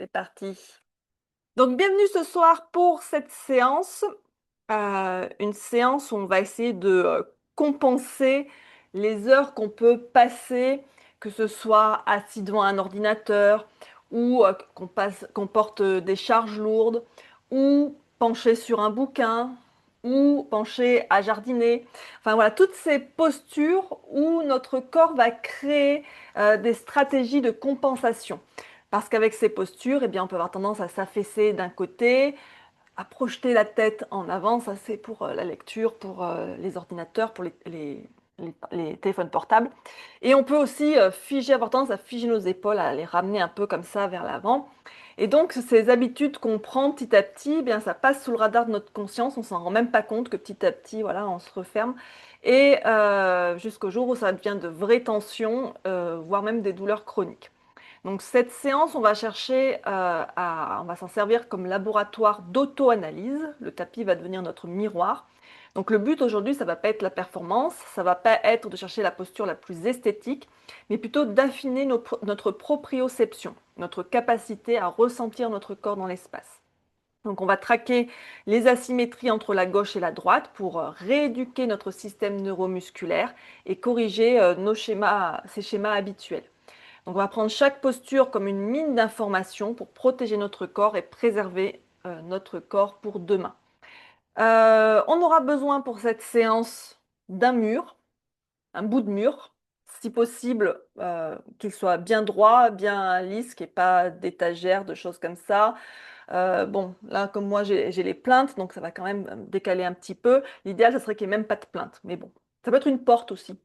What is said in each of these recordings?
C'est parti. Donc, bienvenue ce soir pour cette séance. Une séance où on va essayer de compenser les heures qu'on peut passer, que ce soit assis devant un ordinateur ou qu'on porte des charges lourdes ou penché sur un bouquin ou penché à jardiner. Enfin voilà, toutes ces postures où notre corps va créer des stratégies de compensation. Parce qu'avec ces postures, eh bien, on peut avoir tendance à s'affaisser d'un côté, à projeter la tête en avant. Ça, c'est pour la lecture, pour les ordinateurs, pour les téléphones portables. Et on peut aussi avoir tendance à figer nos épaules, à les ramener un peu comme ça vers l'avant. Et donc, ces habitudes qu'on prend petit à petit, eh bien, ça passe sous le radar de notre conscience. On s'en rend même pas compte que petit à petit, voilà, on se referme. Et jusqu'au jour où ça devient de vraies tensions, voire même des douleurs chroniques. Donc cette séance, on va chercher on va s'en servir comme laboratoire d'auto-analyse. Le tapis va devenir notre miroir. Donc le but aujourd'hui, ça va pas être la performance, ça va pas être de chercher la posture la plus esthétique, mais plutôt d'affiner notre proprioception, notre capacité à ressentir notre corps dans l'espace. Donc on va traquer les asymétries entre la gauche et la droite pour rééduquer notre système neuromusculaire et corriger ces schémas habituels. Donc on va prendre chaque posture comme une mine d'informations pour protéger notre corps et préserver notre corps pour demain. On aura besoin pour cette séance d'un mur, un bout de mur, si possible qu'il soit bien droit, bien lisse, qu'il n'y ait pas d'étagère, de choses comme ça. Bon, là, comme moi, j'ai les plaintes, donc ça va quand même décaler un petit peu. L'idéal, ce serait qu'il n'y ait même pas de plainte. Mais bon, ça peut être une porte aussi.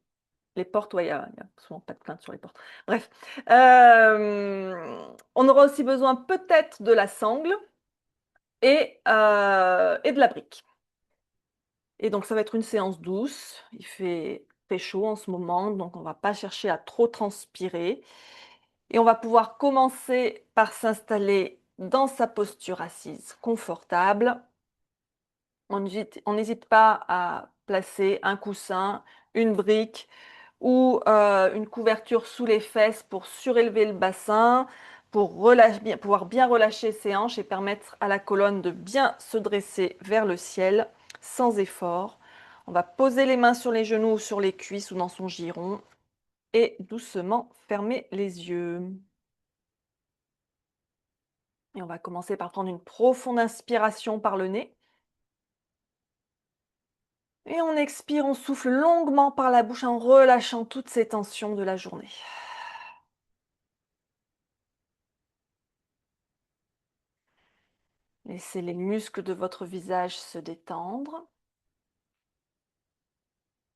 Les portes, ouais, il y a souvent pas de plainte sur les portes. Bref. On aura aussi besoin peut-être de la sangle et de la brique. Et donc, ça va être une séance douce. Il fait chaud en ce moment, donc on ne va pas chercher à trop transpirer. Et on va pouvoir commencer par s'installer dans sa posture assise confortable. On n'hésite pas à placer un coussin, une brique ou une couverture sous les fesses pour surélever le bassin, pour pouvoir bien relâcher ses hanches et permettre à la colonne de bien se dresser vers le ciel sans effort. On va poser les mains sur les genoux ou sur les cuisses ou dans son giron et doucement fermer les yeux. Et on va commencer par prendre une profonde inspiration par le nez. Et on expire, on souffle longuement par la bouche en relâchant toutes ces tensions de la journée. Laissez les muscles de votre visage se détendre.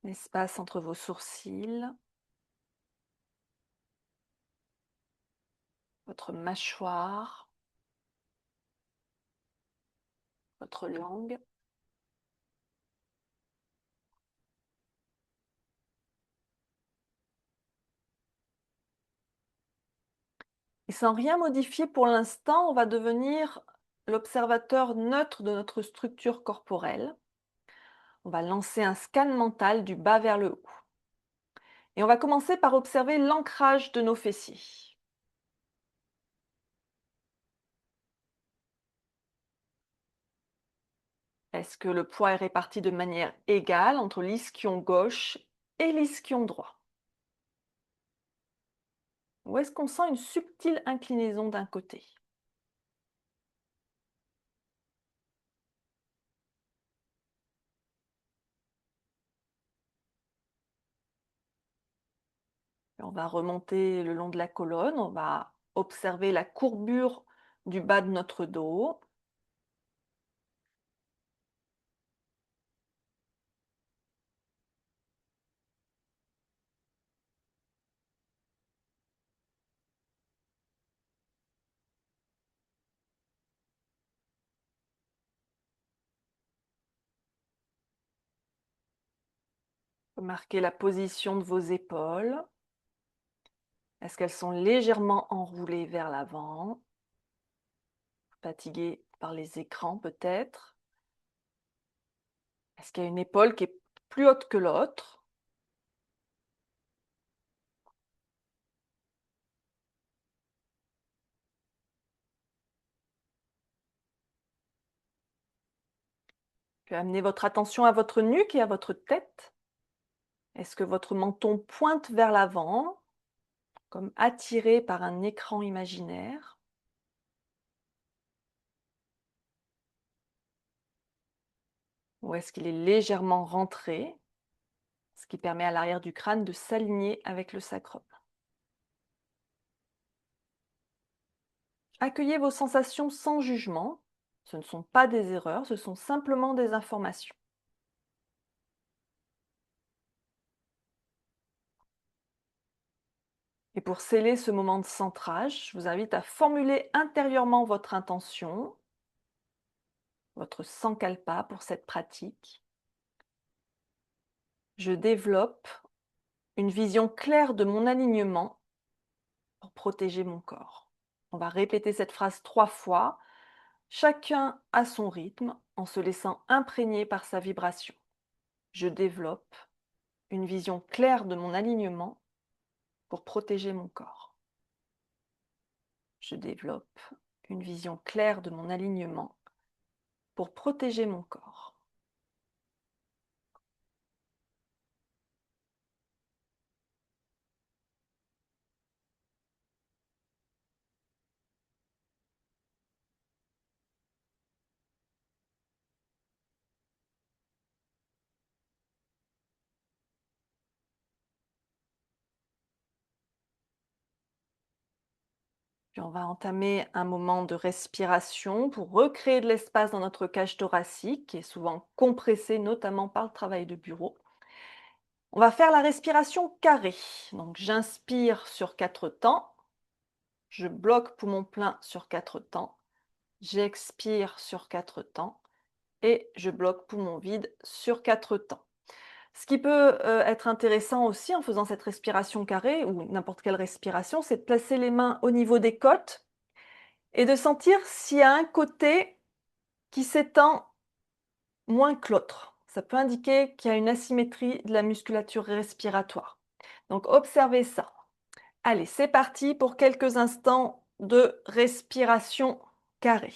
L'espace entre vos sourcils, votre mâchoire, votre langue. Et sans rien modifier pour l'instant, on va devenir l'observateur neutre de notre structure corporelle. On va lancer un scan mental du bas vers le haut. Et on va commencer par observer l'ancrage de nos fessiers. Est-ce que le poids est réparti de manière égale entre l'ischio gauche et l'ischio droit? Ou est-ce qu'on sent une subtile inclinaison d'un côté? On va remonter le long de la colonne, on va observer la courbure du bas de notre dos. Marquez la position de vos épaules. Est-ce qu'elles sont légèrement enroulées vers l'avant? Fatiguées par les écrans peut-être? Est-ce qu'il y a une épaule qui est plus haute que l'autre? Puis amenez votre attention à votre nuque et à votre tête. Est-ce que votre menton pointe vers l'avant, comme attiré par un écran imaginaire? Ou est-ce qu'il est légèrement rentré, ce qui permet à l'arrière du crâne de s'aligner avec le sacrum? Accueillez vos sensations sans jugement. Ce ne sont pas des erreurs, ce sont simplement des informations. Et pour sceller ce moment de centrage, je vous invite à formuler intérieurement votre intention, votre sankalpa pour cette pratique. Je développe une vision claire de mon alignement pour protéger mon corps. On va répéter cette phrase 3 fois, chacun à son rythme, en se laissant imprégner par sa vibration. Je développe une vision claire de mon alignement pour protéger mon corps. Je développe une vision claire de mon alignement pour protéger mon corps. Puis on va entamer un moment de respiration pour recréer de l'espace dans notre cage thoracique, qui est souvent compressée, notamment par le travail de bureau. On va faire la respiration carrée. Donc j'inspire sur 4 temps, je bloque poumon plein sur 4 temps, j'expire sur 4 temps et je bloque poumon vide sur 4 temps. Ce qui peut être intéressant aussi en faisant cette respiration carrée ou n'importe quelle respiration, c'est de placer les mains au niveau des côtes et de sentir s'il y a un côté qui s'étend moins que l'autre. Ça peut indiquer qu'il y a une asymétrie de la musculature respiratoire. Donc observez ça. Allez, c'est parti pour quelques instants de respiration carrée.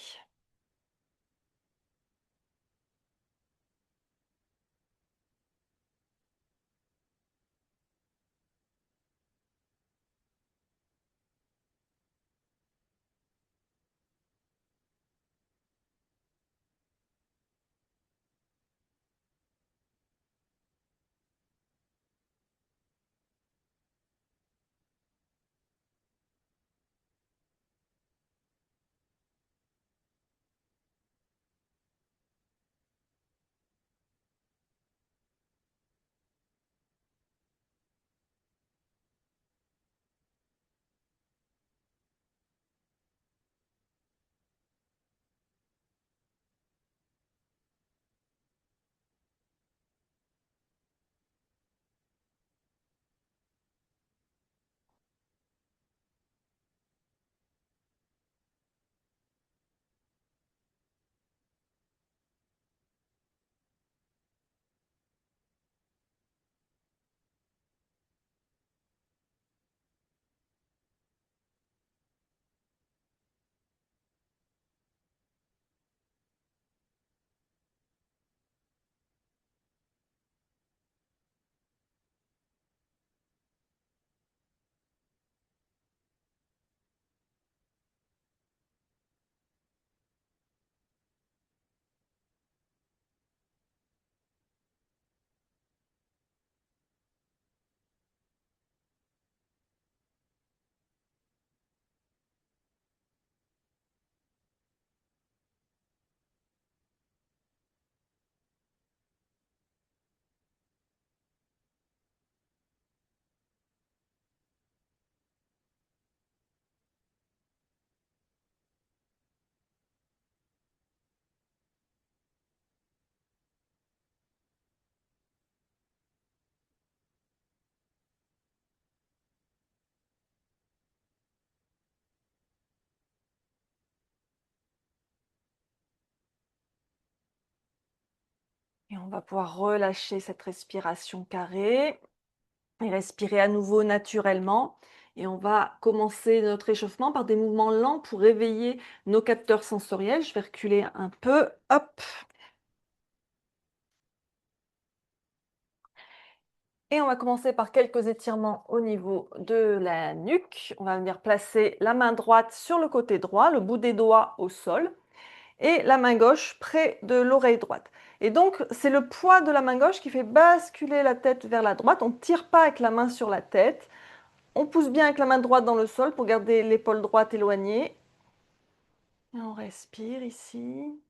Et on va pouvoir relâcher cette respiration carrée et respirer à nouveau naturellement. Et on va commencer notre échauffement par des mouvements lents pour réveiller nos capteurs sensoriels. Je vais reculer un peu. Hop. Et on va commencer par quelques étirements au niveau de la nuque. On va venir placer la main droite sur le côté droit, le bout des doigts au sol, et la main gauche près de l'oreille droite. Et donc, c'est le poids de la main gauche qui fait basculer la tête vers la droite. On ne tire pas avec la main sur la tête. On pousse bien avec la main droite dans le sol pour garder l'épaule droite éloignée. Et on respire ici.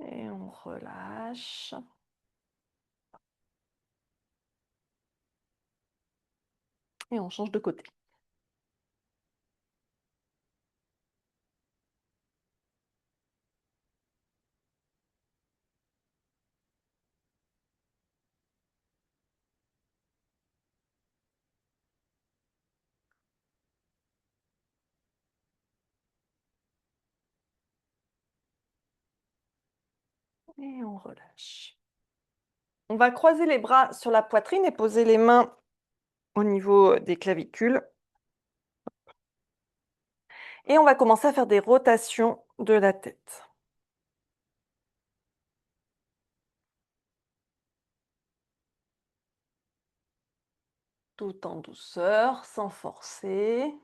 Et on relâche. Et on change de côté. Et on relâche. On va croiser les bras sur la poitrine et poser les mains au niveau des clavicules. Et on va commencer à faire des rotations de la tête. Tout en douceur, sans forcer.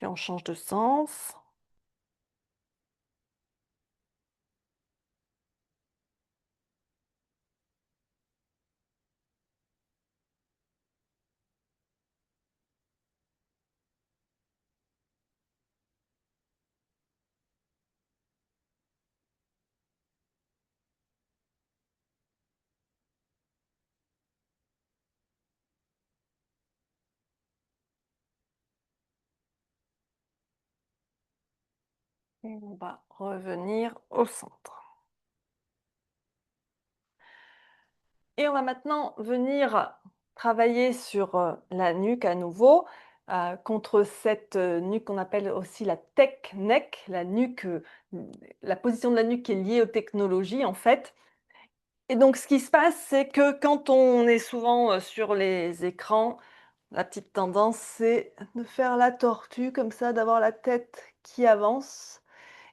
Et on change de sens. Et on va revenir au centre. Et on va maintenant venir travailler sur la nuque à nouveau, contre cette nuque qu'on appelle aussi la tech neck, la nuque, la position de la nuque qui est liée aux technologies en fait. Et donc ce qui se passe, c'est que quand on est souvent sur les écrans, la petite tendance, c'est de faire la tortue comme ça, d'avoir la tête qui avance.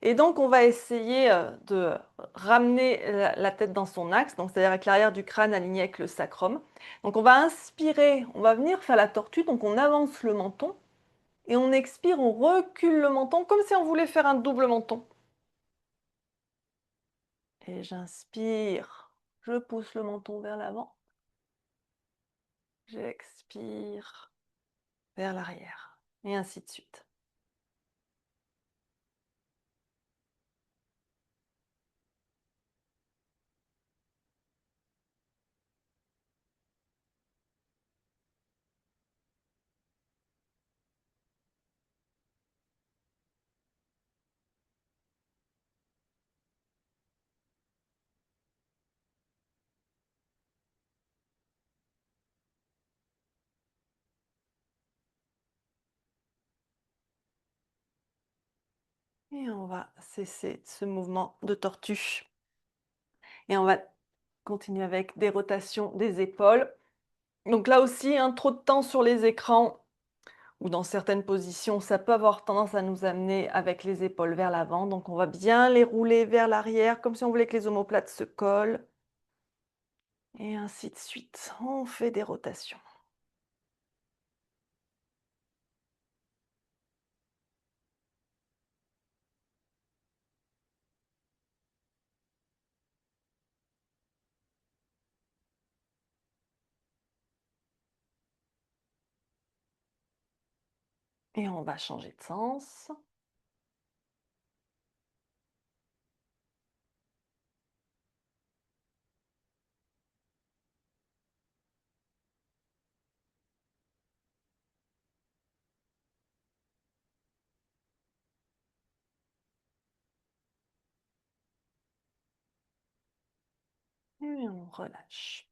Et donc, on va essayer de ramener la tête dans son axe, donc c'est-à-dire avec l'arrière du crâne aligné avec le sacrum. Donc, on va inspirer, on va venir faire la tortue, donc on avance le menton, et on expire, on recule le menton, comme si on voulait faire un double menton. Et j'inspire, je pousse le menton vers l'avant, j'expire vers l'arrière, et ainsi de suite. Et on va cesser ce mouvement de tortue. Et on va continuer avec des rotations des épaules. Donc là aussi, trop de temps sur les écrans ou dans certaines positions, ça peut avoir tendance à nous amener avec les épaules vers l'avant. Donc on va bien les rouler vers l'arrière, comme si on voulait que les omoplates se collent. Et ainsi de suite. On fait des rotations. Et on va changer de sens. Et on relâche.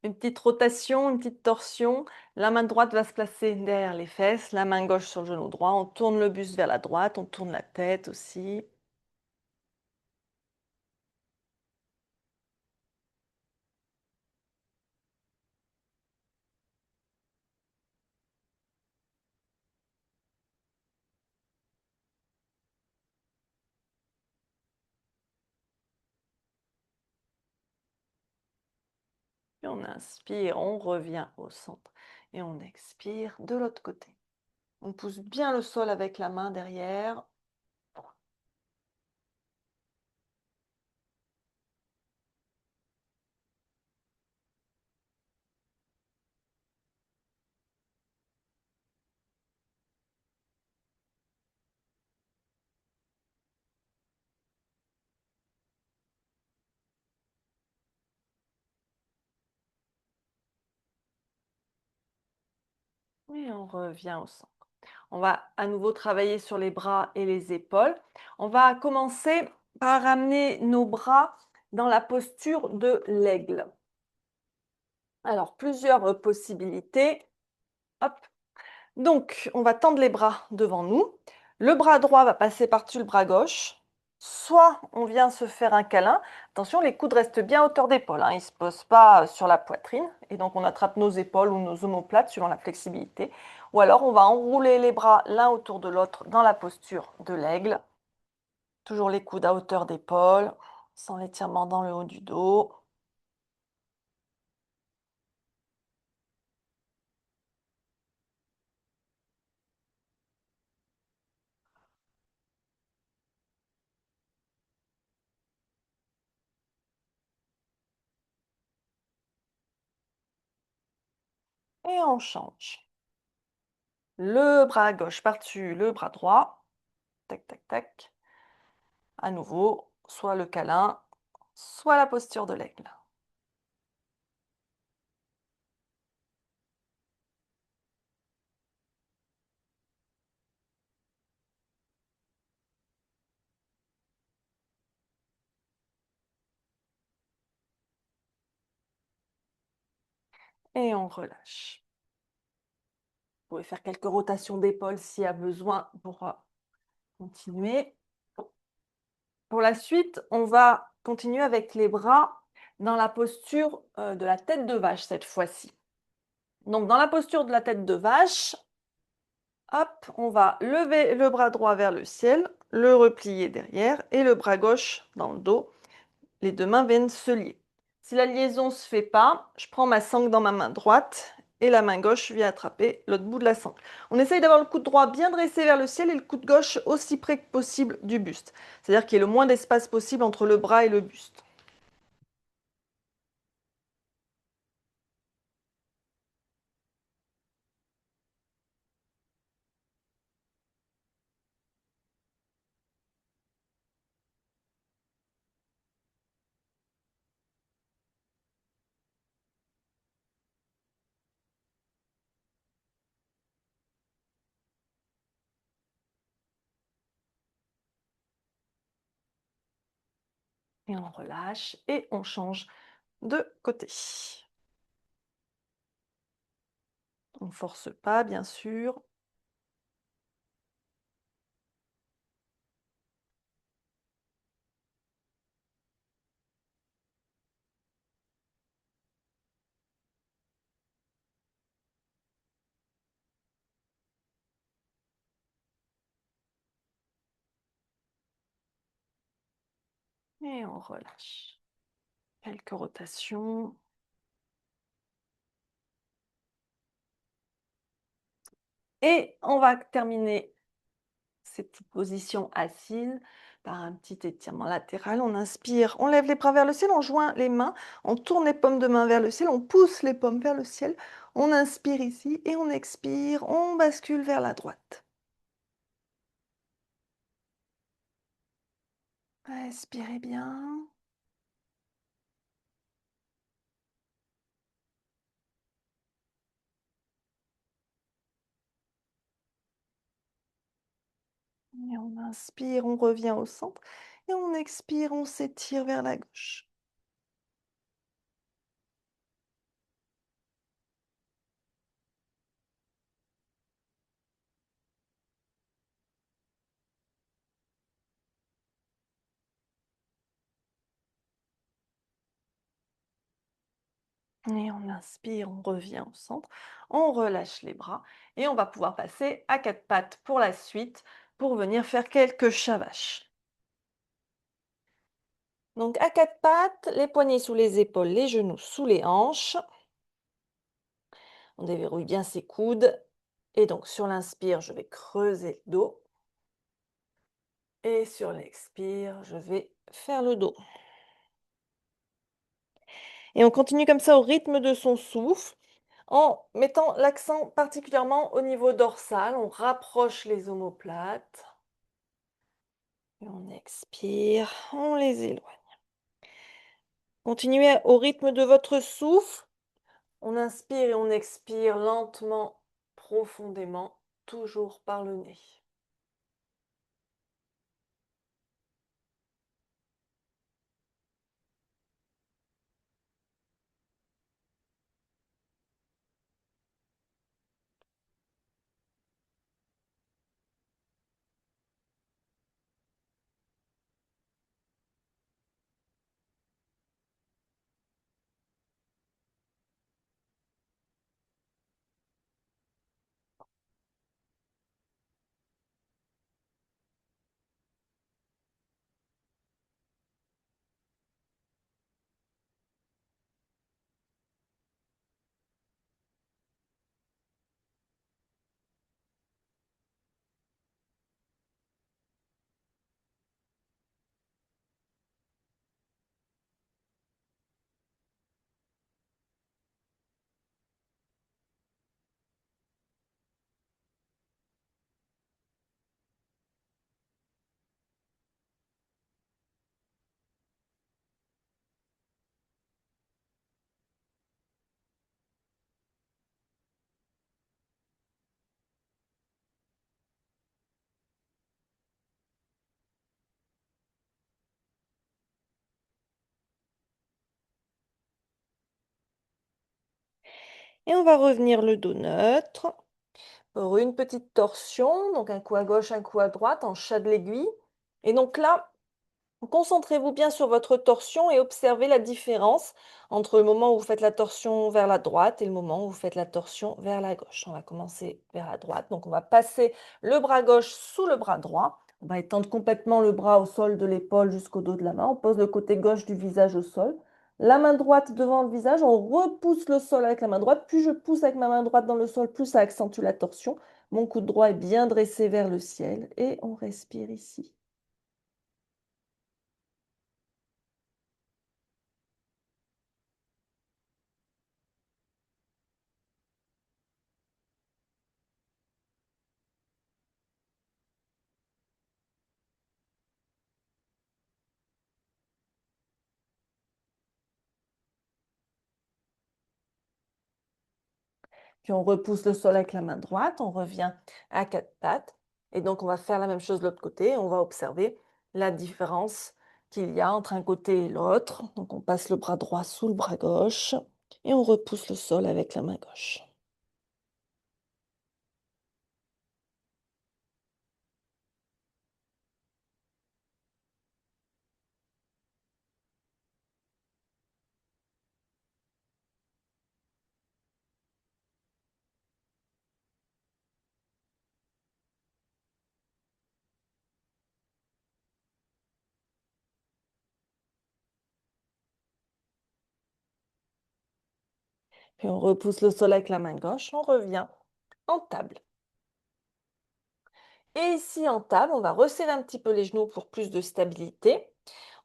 Une petite rotation, une petite torsion. La main droite va se placer derrière les fesses, la main gauche sur le genou droit. On tourne le buste vers la droite, on tourne la tête aussi. Puis on inspire, on revient au centre. Et on expire de l'autre côté. On pousse bien le sol avec la main derrière. Et on revient au centre. On va à nouveau travailler sur les bras et les épaules. On va commencer par ramener nos bras dans la posture de l'aigle. Alors, plusieurs possibilités. Hop. Donc, on va tendre les bras devant nous. Le bras droit va passer par-dessus le bras gauche. Soit on vient se faire un câlin. Attention, les coudes restent bien à hauteur d'épaule, hein. Ils ne se posent pas sur la poitrine. Et donc, on attrape nos épaules ou nos omoplates suivant la flexibilité. Ou alors, on va enrouler les bras l'un autour de l'autre dans la posture de l'aigle. Toujours les coudes à hauteur d'épaule, sans l'étirement dans le haut du dos. Et on change. Le bras gauche par-dessus le bras droit. Tac, tac, tac. À nouveau, soit le câlin, soit la posture de l'aigle. Et on relâche. Vous pouvez faire quelques rotations d'épaule s'il y a besoin pour continuer. Pour la suite, on va continuer avec les bras dans la posture de la tête de vache cette fois-ci. Donc dans la posture de la tête de vache, hop, on va lever le bras droit vers le ciel, le replier derrière et le bras gauche dans le dos. Les deux mains viennent se lier. Si la liaison ne se fait pas, je prends ma sangle dans ma main droite et la main gauche vient attraper l'autre bout de la sangle. On essaye d'avoir le coude droit bien dressé vers le ciel et le coude gauche aussi près que possible du buste. C'est-à-dire qu'il y ait le moins d'espace possible entre le bras et le buste. Et on relâche et on change de côté. On ne force pas, bien sûr. Et on relâche. Quelques rotations. Et on va terminer cette petite position assise par un petit étirement latéral. On inspire, on lève les bras vers le ciel, on joint les mains, on tourne les paumes de main vers le ciel, on pousse les paumes vers le ciel. On inspire ici et on expire, on bascule vers la droite. Respirez bien. Et on inspire, on revient au centre. Et on expire, on s'étire vers la gauche. Et on inspire, on revient au centre, on relâche les bras et on va pouvoir passer à quatre pattes pour la suite, pour venir faire quelques chavaches. Donc à quatre pattes, les poignets sous les épaules, les genoux sous les hanches. On déverrouille bien ses coudes. Et donc sur l'inspire, je vais creuser le dos. Et sur l'expire, je vais faire le dos. Et on continue comme ça au rythme de son souffle, en mettant l'accent particulièrement au niveau dorsal. On rapproche les omoplates. Et on expire, on les éloigne. Continuez au rythme de votre souffle. On inspire et on expire lentement, profondément, toujours par le nez. Et on va revenir le dos neutre pour une petite torsion, donc un coup à gauche, un coup à droite, en chat de l'aiguille. Et donc là, concentrez-vous bien sur votre torsion et observez la différence entre le moment où vous faites la torsion vers la droite et le moment où vous faites la torsion vers la gauche. On va commencer vers la droite. Donc, on va passer le bras gauche sous le bras droit. On va étendre complètement le bras au sol de l'épaule jusqu'au dos de la main. On pose le côté gauche du visage au sol. La main droite devant le visage. On repousse le sol avec la main droite. Plus je pousse avec ma main droite dans le sol, plus ça accentue la torsion. Mon coude droit est bien dressé vers le ciel et on respire ici. Puis on repousse le sol avec la main droite, on revient à quatre pattes. Et donc on va faire la même chose de l'autre côté. On va observer la différence qu'il y a entre un côté et l'autre. Donc on passe le bras droit sous le bras gauche et on repousse le sol avec la main gauche. Puis on repousse le sol avec la main gauche, on revient en table. Et ici en table, on va resserrer un petit peu les genoux pour plus de stabilité.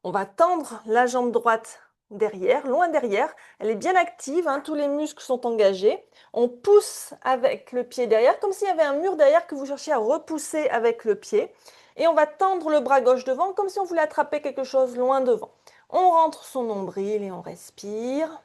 On va tendre la jambe droite derrière, loin derrière. Elle est bien active, hein, tous les muscles sont engagés. On pousse avec le pied derrière, comme s'il y avait un mur derrière que vous cherchiez à repousser avec le pied. Et on va tendre le bras gauche devant, comme si on voulait attraper quelque chose loin devant. On rentre son nombril et on respire.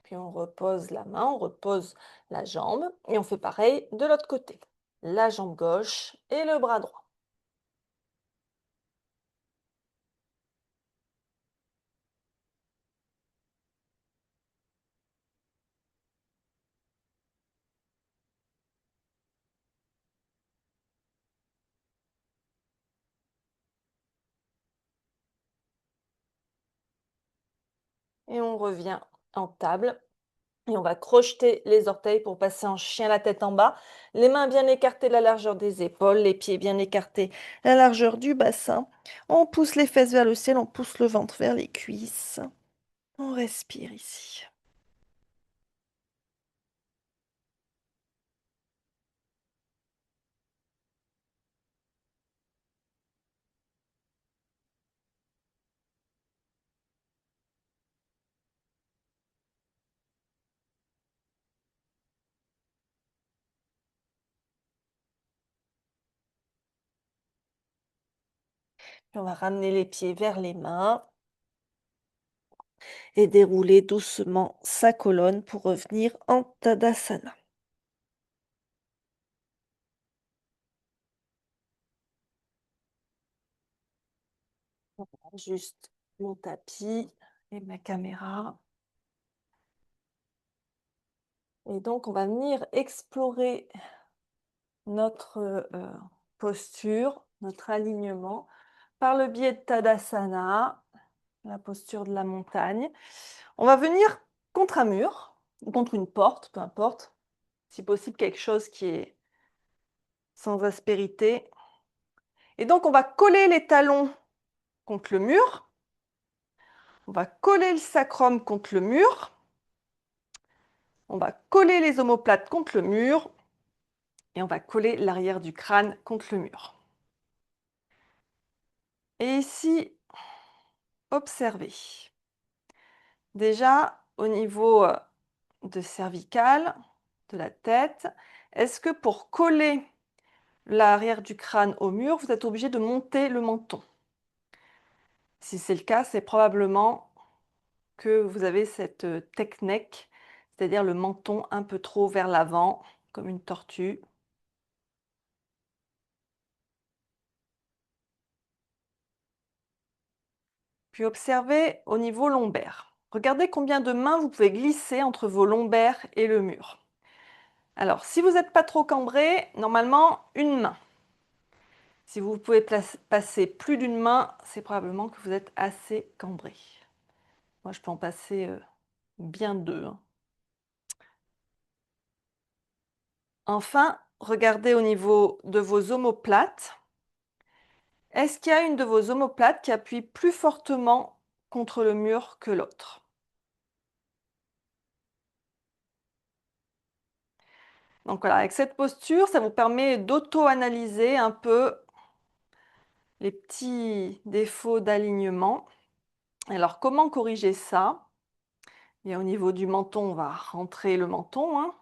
Puis on repose la main, on repose la jambe et on fait pareil de l'autre côté. La jambe gauche et le bras droit. Et on revient en table. Et on va crocheter les orteils pour passer en chien la tête en bas. Les mains bien écartées la largeur des épaules, les pieds bien écartés la largeur du bassin. On pousse les fesses vers le ciel, on pousse le ventre vers les cuisses. On respire ici. Puis on va ramener les pieds vers les mains et dérouler doucement sa colonne pour revenir en Tadasana. Juste mon tapis et ma caméra. Et donc, on va venir explorer notre posture, notre alignement par le biais de Tadasana, la posture de la montagne. On va venir contre un mur ou contre une porte, peu importe, si possible quelque chose qui est sans aspérité. Et donc, on va coller les talons contre le mur. On va coller le sacrum contre le mur. On va coller les omoplates contre le mur. Et on va coller l'arrière du crâne contre le mur. Et ici, observez. Déjà, au niveau de cervical, de la tête, est-ce que pour coller l'arrière du crâne au mur, vous êtes obligé de monter le menton? Si c'est le cas, c'est probablement que vous avez cette technique, c'est-à-dire le menton un peu trop vers l'avant, comme une tortue. Puis observez au niveau lombaire. Regardez combien de mains vous pouvez glisser entre vos lombaires et le mur. Alors, si vous n'êtes pas trop cambré, normalement, une main. Si vous pouvez passer plus d'une main, c'est probablement que vous êtes assez cambré. Moi, je peux en passer bien deux, hein. Enfin, regardez au niveau de vos omoplates. Est-ce qu'il y a une de vos omoplates qui appuie plus fortement contre le mur que l'autre? Donc voilà, avec cette posture, ça vous permet d'auto-analyser un peu les petits défauts d'alignement. Alors, comment corriger ça? Et au niveau du menton, on va rentrer le menton, hein,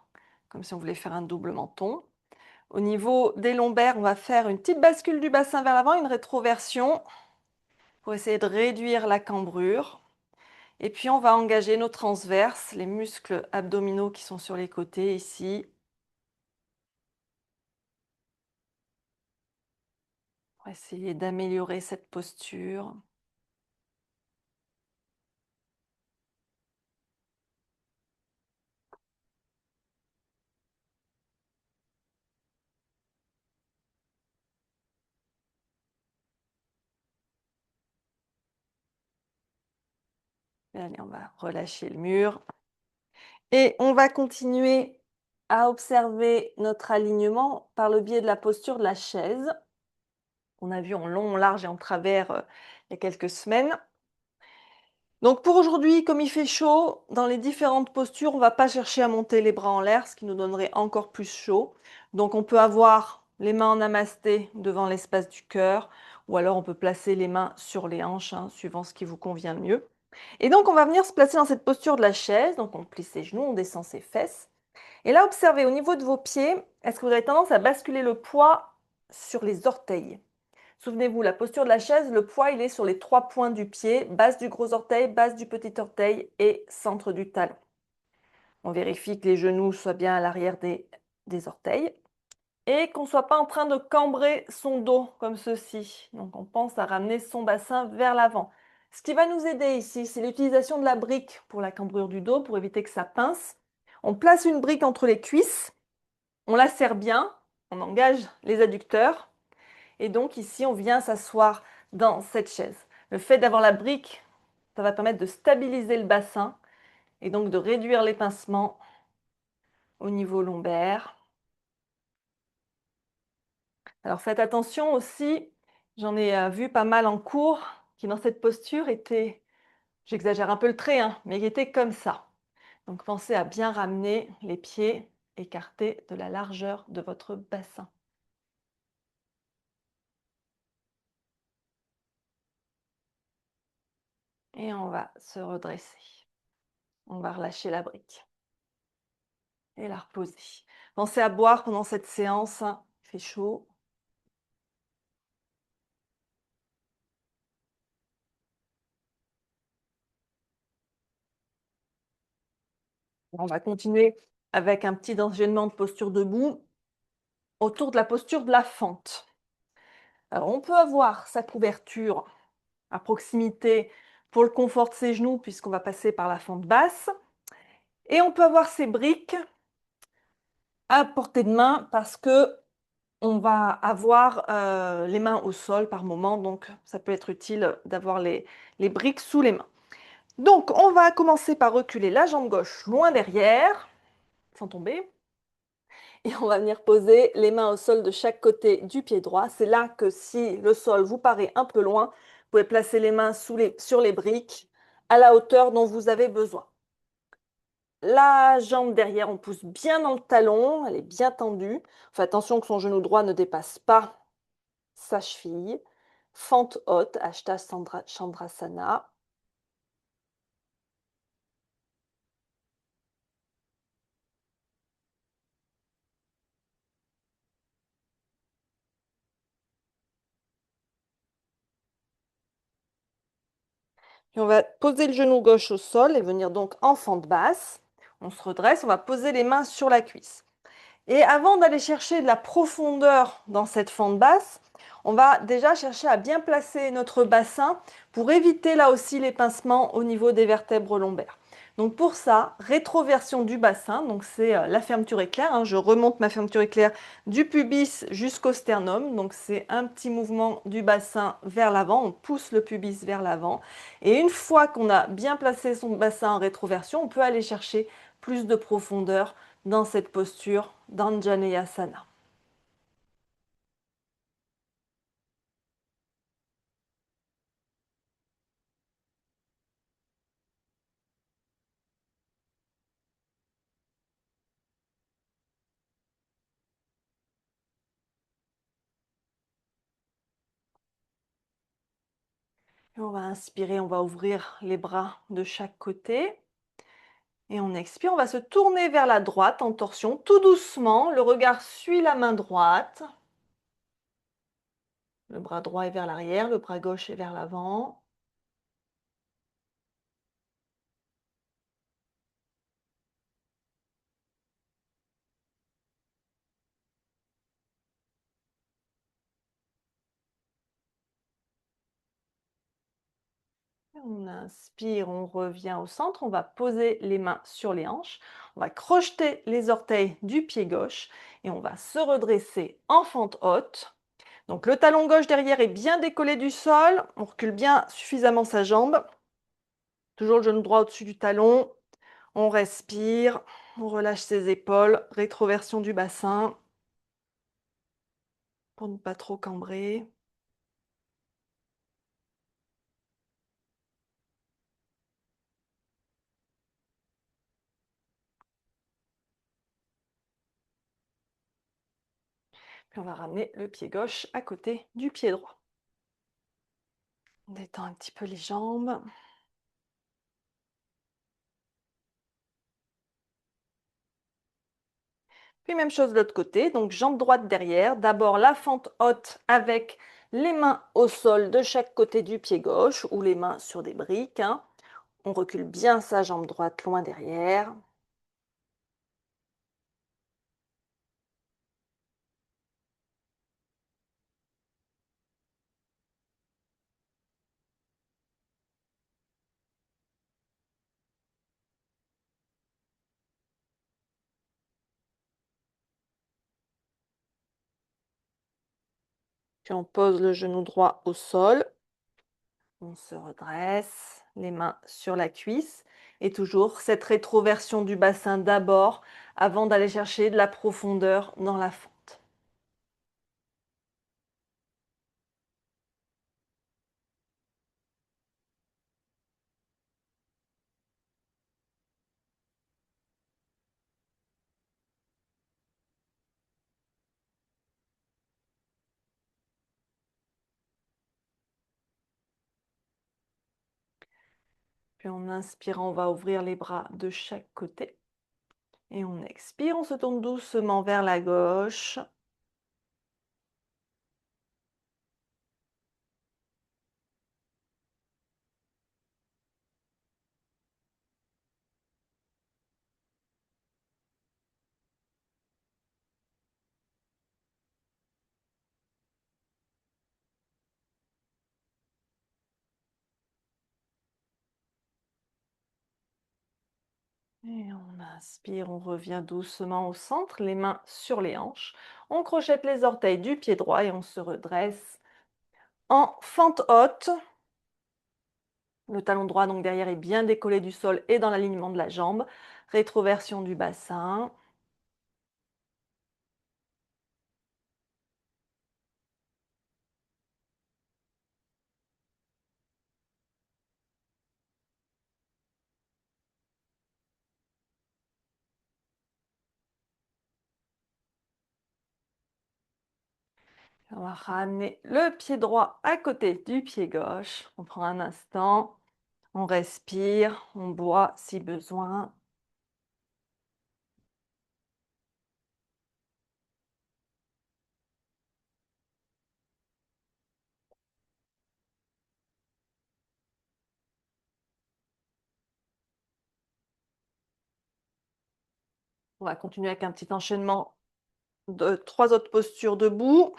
comme si on voulait faire un double menton. Au niveau des lombaires, on va faire une petite bascule du bassin vers l'avant, une rétroversion pour essayer de réduire la cambrure. Et puis, on va engager nos transverses, les muscles abdominaux qui sont sur les côtés ici, pour essayer d'améliorer cette posture. Et allez, on va relâcher le mur. Et on va continuer à observer notre alignement par le biais de la posture de la chaise. On a vu en long, en large et en travers il y a quelques semaines. Donc pour aujourd'hui, comme il fait chaud, dans les différentes postures, on ne va pas chercher à monter les bras en l'air, ce qui nous donnerait encore plus chaud. Donc on peut avoir les mains en namasté devant l'espace du cœur, ou alors on peut placer les mains sur les hanches, hein, suivant ce qui vous convient le mieux. Et donc on va venir se placer dans cette posture de la chaise, donc on plie ses genoux, on descend ses fesses. Et là, observez au niveau de vos pieds, est-ce que vous avez tendance à basculer le poids sur les orteils? Souvenez-vous, la posture de la chaise, le poids, il est sur les 3 points du pied, base du gros orteil, base du petit orteil et centre du talon. On vérifie que les genoux soient bien à l'arrière des orteils et qu'on ne soit pas en train de cambrer son dos comme ceci. Donc on pense à ramener son bassin vers l'avant. Ce qui va nous aider ici, c'est l'utilisation de la brique pour la cambrure du dos, pour éviter que ça pince. On place une brique entre les cuisses, on la serre bien, on engage les adducteurs. Et donc ici, on vient s'asseoir dans cette chaise. Le fait d'avoir la brique Ça va permettre de stabiliser le bassin et donc de réduire les pincements au niveau lombaire. Alors faites attention aussi, j'en ai vu pas mal en cours qui dans cette posture étaient, j'exagère un peu le trait, hein, mais qui étaient comme ça. Donc pensez à bien ramener les pieds écartés de la largeur de votre bassin. Et on va se redresser. On va relâcher la brique et la reposer. Pensez à boire pendant cette séance, hein, il fait chaud. On va continuer avec un petit enchaînement de posture debout autour de la posture de la fente. Alors on peut avoir sa couverture à proximité pour le confort de ses genoux puisqu'on va passer par la fente basse. Et on peut avoir ses briques à portée de main parce que on va avoir les mains au sol par moment, donc ça peut être utile d'avoir les briques sous les mains. Donc on va commencer par reculer la jambe gauche loin derrière, sans tomber. Et on va venir poser les mains au sol de chaque côté du pied droit. C'est là que si le sol vous paraît un peu loin, vous pouvez placer les mains sur les briques à la hauteur dont vous avez besoin. La jambe derrière, on pousse bien dans le talon, elle est bien tendue. Faites attention que son genou droit ne dépasse pas sa cheville. Fente haute, Hashtag Chandrasana. Et on va poser le genou gauche au sol et venir donc en fente basse. On se redresse, on va poser les mains sur la cuisse. Et avant d'aller chercher de la profondeur dans cette fente basse, on va déjà chercher à bien placer notre bassin pour éviter là aussi les pincements au niveau des vertèbres lombaires. Donc pour ça, rétroversion du bassin, donc c'est la fermeture éclair, hein. Je remonte ma fermeture éclair du pubis jusqu'au sternum, donc c'est un petit mouvement du bassin vers l'avant, on pousse le pubis vers l'avant. Et une fois qu'on a bien placé son bassin en rétroversion, on peut aller chercher plus de profondeur dans cette posture d'Anjaneyasana. Et on va inspirer, on va ouvrir les bras de chaque côté. Et on expire, on va se tourner vers la droite en torsion, tout doucement. Le regard suit la main droite. Le bras droit est vers l'arrière, le bras gauche est vers l'avant. On inspire, on revient au centre, on va poser les mains sur les hanches, on va crocheter les orteils du pied gauche et on va se redresser en fente haute. Donc le talon gauche derrière est bien décollé du sol, on recule bien suffisamment sa jambe. Toujours le genou droit au-dessus du talon, on respire, on relâche ses épaules, rétroversion du bassin pour ne pas trop cambrer. Puis on va ramener le pied gauche à côté du pied droit. On détend un petit peu les jambes. Puis même chose de l'autre côté, donc jambe droite derrière. D'abord la fente haute avec les mains au sol de chaque côté du pied gauche ou les mains sur des briques, hein. On recule bien sa jambe droite loin derrière. Puis on pose le genou droit au sol. On se redresse, les mains sur la cuisse. Et toujours cette rétroversion du bassin d'abord, avant d'aller chercher de la profondeur dans la fente. Puis en inspirant, on va ouvrir les bras de chaque côté. Et on expire, on se tourne doucement vers la gauche. Et on inspire, on revient doucement au centre, les mains sur les hanches. On crochette les orteils du pied droit et on se redresse en fente haute. Le talon droit donc derrière est bien décollé du sol et dans l'alignement de la jambe. Rétroversion du bassin. On va ramener le pied droit à côté du pied gauche. On prend un instant, on respire, on boit si besoin. On va continuer avec un petit enchaînement de 3 autres postures debout.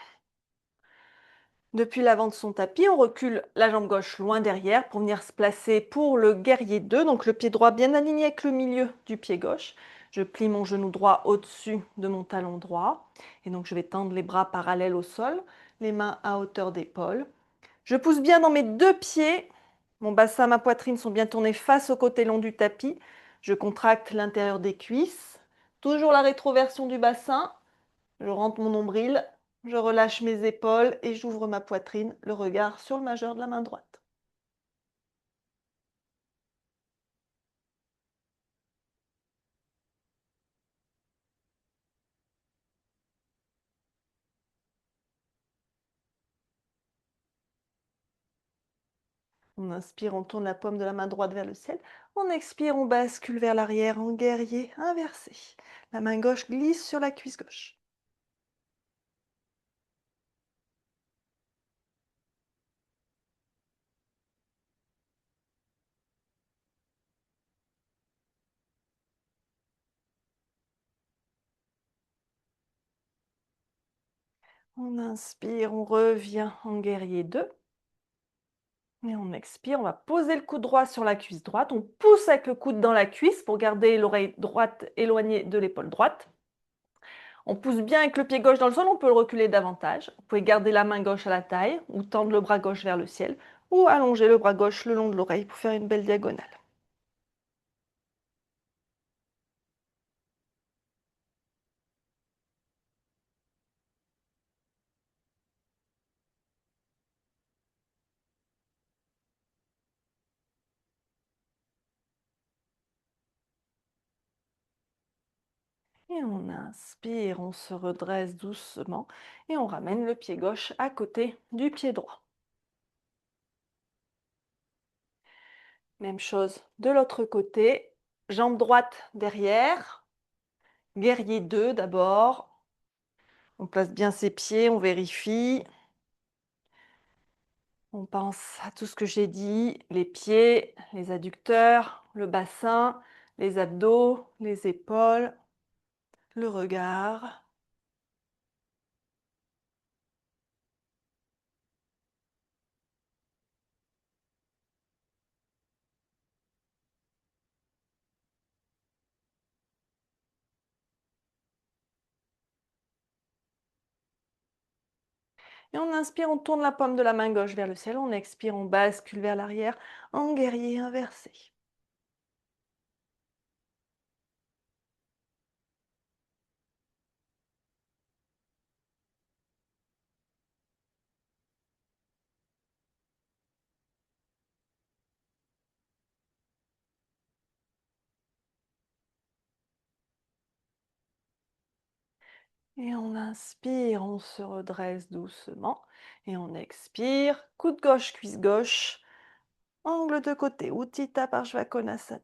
Depuis l'avant de son tapis, on recule la jambe gauche loin derrière pour venir se placer pour le guerrier 2. Donc le pied droit bien aligné avec le milieu du pied gauche. Je plie mon genou droit au-dessus de mon talon droit. Et donc je vais tendre les bras parallèles au sol, les mains à hauteur d'épaule. Je pousse bien dans mes deux pieds. Mon bassin, ma poitrine sont bien tournés face au côté long du tapis. Je contracte l'intérieur des cuisses. Toujours la rétroversion du bassin. Je rentre mon nombril, je relâche mes épaules et j'ouvre ma poitrine, le regard sur le majeur de la main droite. On inspire, on tourne la paume de la main droite vers le ciel. On expire, on bascule vers l'arrière en guerrier inversé. La main gauche glisse sur la cuisse gauche. On inspire, on revient en guerrier 2. Et on expire, on va poser le coude droit sur la cuisse droite. On pousse avec le coude dans la cuisse pour garder l'oreille droite éloignée de l'épaule droite. On pousse bien avec le pied gauche dans le sol, on peut le reculer davantage. Vous pouvez garder la main gauche à la taille ou tendre le bras gauche vers le ciel ou allonger le bras gauche le long de l'oreille pour faire une belle diagonale. Et on inspire, on se redresse doucement et on ramène le pied gauche à côté du pied droit. Même chose de l'autre côté, jambe droite derrière, guerrier 2 d'abord. On place bien ses pieds, on vérifie. On pense à tout ce que j'ai dit, les pieds, les adducteurs, le bassin, les abdos, les épaules, le regard. Et on inspire, on tourne la paume de la main gauche vers le ciel. On expire, on bascule vers l'arrière en guerrier inversé. Et on inspire, on se redresse doucement. Et on expire, coude gauche, cuisse gauche, angle de côté, Utthita Parshvakonasana.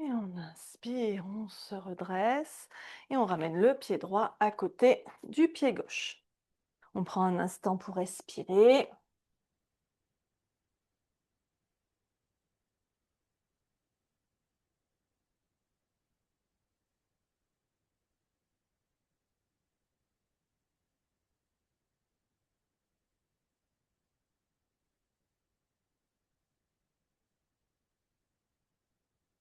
Et on inspire, on se redresse et on ramène le pied droit à côté du pied gauche. On prend un instant pour respirer.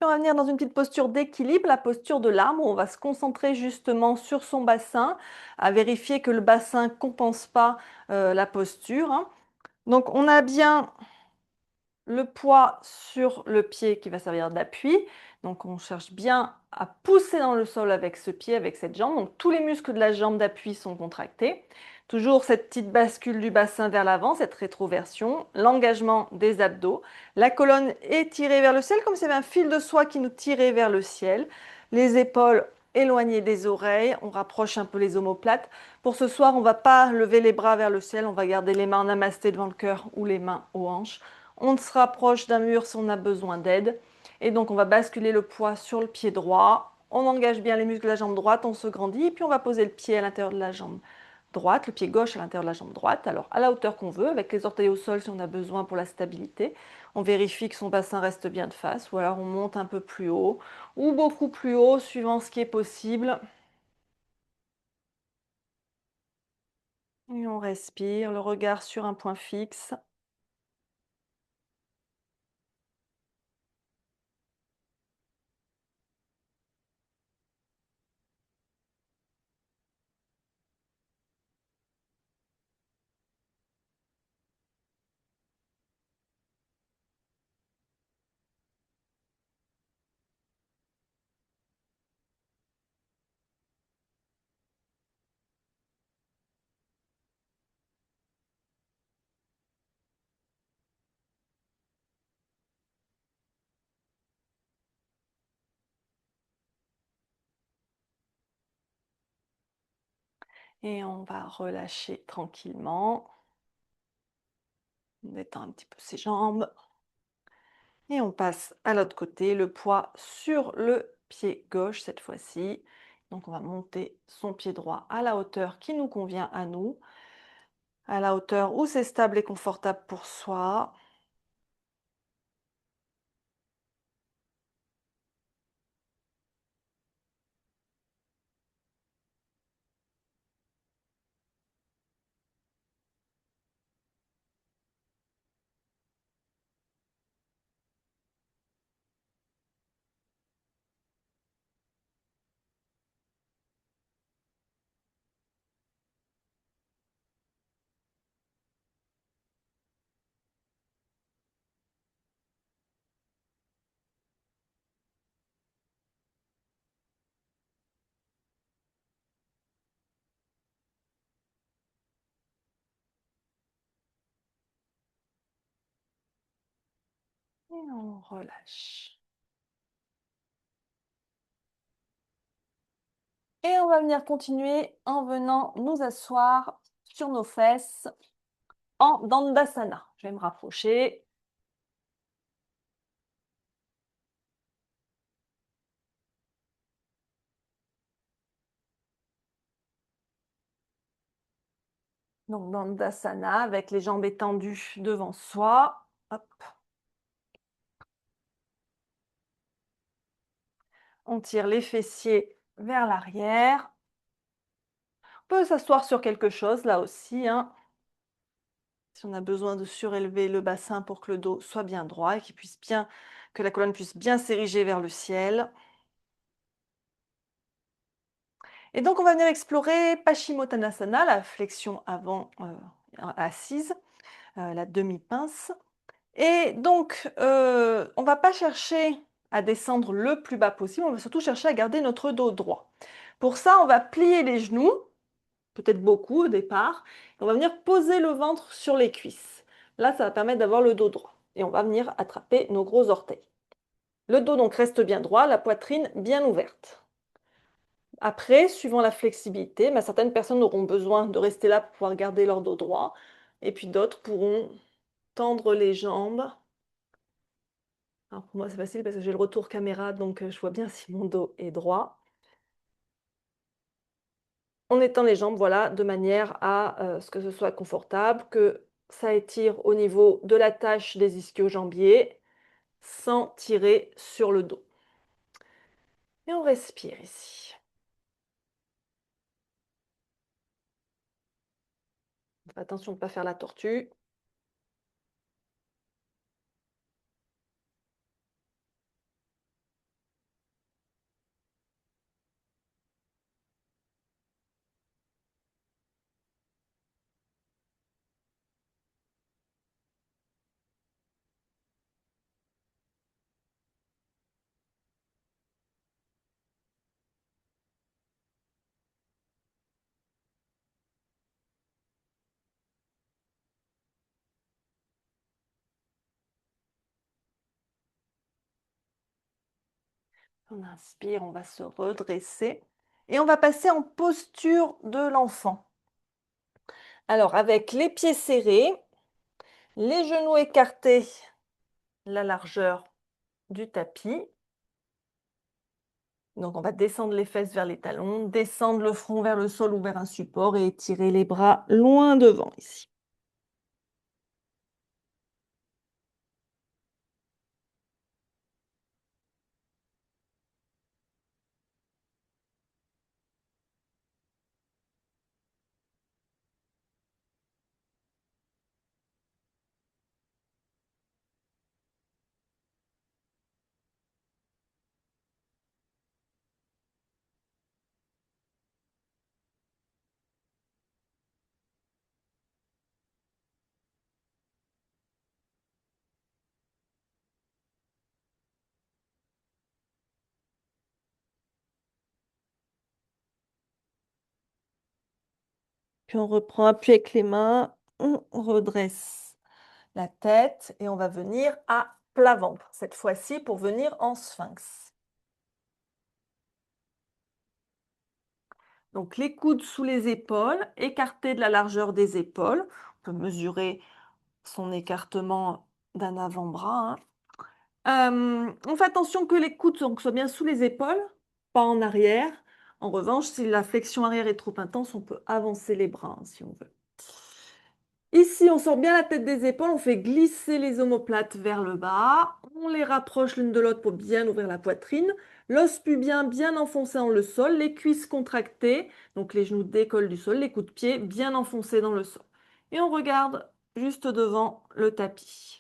On va venir dans une petite posture d'équilibre, la posture de l'arbre, où on va se concentrer justement sur son bassin, à vérifier que le bassin ne compense pas la posture, hein. Donc on a bien le poids sur le pied qui va servir d'appui. Donc on cherche bien à pousser dans le sol avec ce pied, avec cette jambe. Donc tous les muscles de la jambe d'appui sont contractés. Toujours cette petite bascule du bassin vers l'avant, cette rétroversion, l'engagement des abdos. La colonne est tirée vers le ciel comme s'il y avait un fil de soie qui nous tirait vers le ciel. Les épaules éloignées des oreilles. On rapproche un peu les omoplates. Pour ce soir, on ne va pas lever les bras vers le ciel. On va garder les mains en namasté devant le cœur ou les mains aux hanches. On se rapproche d'un mur si on a besoin d'aide. Et donc, on va basculer le poids sur le pied droit. On engage bien les muscles de la jambe droite, on se grandit. Et puis, on va poser le pied à l'intérieur de la jambe droite, le pied gauche à l'intérieur de la jambe droite. Alors, à la hauteur qu'on veut, avec les orteils au sol si on a besoin pour la stabilité. On vérifie que son bassin reste bien de face. Ou alors, on monte un peu plus haut ou beaucoup plus haut, suivant ce qui est possible. Et on respire, le regard sur un point fixe. Et on va relâcher tranquillement. On détend un petit peu ses jambes. Et on passe à l'autre côté, le poids sur le pied gauche cette fois-ci. Donc on va monter son pied droit à la hauteur qui nous convient à nous, à la hauteur où c'est stable et confortable pour soi. Et on relâche. Et on va venir continuer en venant nous asseoir sur nos fesses en Dandasana. Je vais me rapprocher. Donc Dandasana avec les jambes étendues devant soi. Hop. On tire les fessiers vers l'arrière. On peut s'asseoir sur quelque chose là aussi, hein, si on a besoin de surélever le bassin pour que le dos soit bien droit et que la colonne puisse bien s'ériger vers le ciel. Et donc, on va venir explorer Paschimottanasana, la flexion avant assise, la demi-pince. Et donc, on ne va pas chercher à descendre le plus bas possible, on va surtout chercher à garder notre dos droit. Pour ça, on va plier les genoux, peut-être beaucoup au départ, et on va venir poser le ventre sur les cuisses. Là, ça va permettre d'avoir le dos droit. Et on va venir attraper nos gros orteils. Le dos donc reste bien droit, la poitrine bien ouverte. Après, suivant la flexibilité, certaines personnes auront besoin de rester là pour pouvoir garder leur dos droit, et puis d'autres pourront tendre les jambes. Alors pour moi, c'est facile parce que j'ai le retour caméra, donc je vois bien si mon dos est droit. On étend les jambes, voilà, de manière à ce que ce soit confortable, que ça étire au niveau de la tâche des ischio-jambiers, sans tirer sur le dos. Et on respire ici. On fait attention de ne pas faire la tortue. On inspire, on va se redresser. Et on va passer en posture de l'enfant. Alors, avec les pieds serrés, les genoux écartés, la largeur du tapis. Donc, on va descendre les fesses vers les talons, descendre le front vers le sol ou vers un support et étirer les bras loin devant ici. Puis on reprend appui avec les mains, on redresse la tête et on va venir à plat ventre, cette fois-ci pour venir en sphinx. Donc les coudes sous les épaules, écartés de la largeur des épaules. On peut mesurer son écartement d'un avant-bras, hein. On fait attention que les coudes soient bien sous les épaules, pas en arrière. En revanche, si la flexion arrière est trop intense, on peut avancer les bras, hein, si on veut. Ici, on sort bien la tête des épaules, on fait glisser les omoplates vers le bas, on les rapproche l'une de l'autre pour bien ouvrir la poitrine, l'os pubien bien enfoncé dans le sol, les cuisses contractées, donc les genoux décollent du sol, les coups de pied bien enfoncés dans le sol. Et on regarde juste devant le tapis.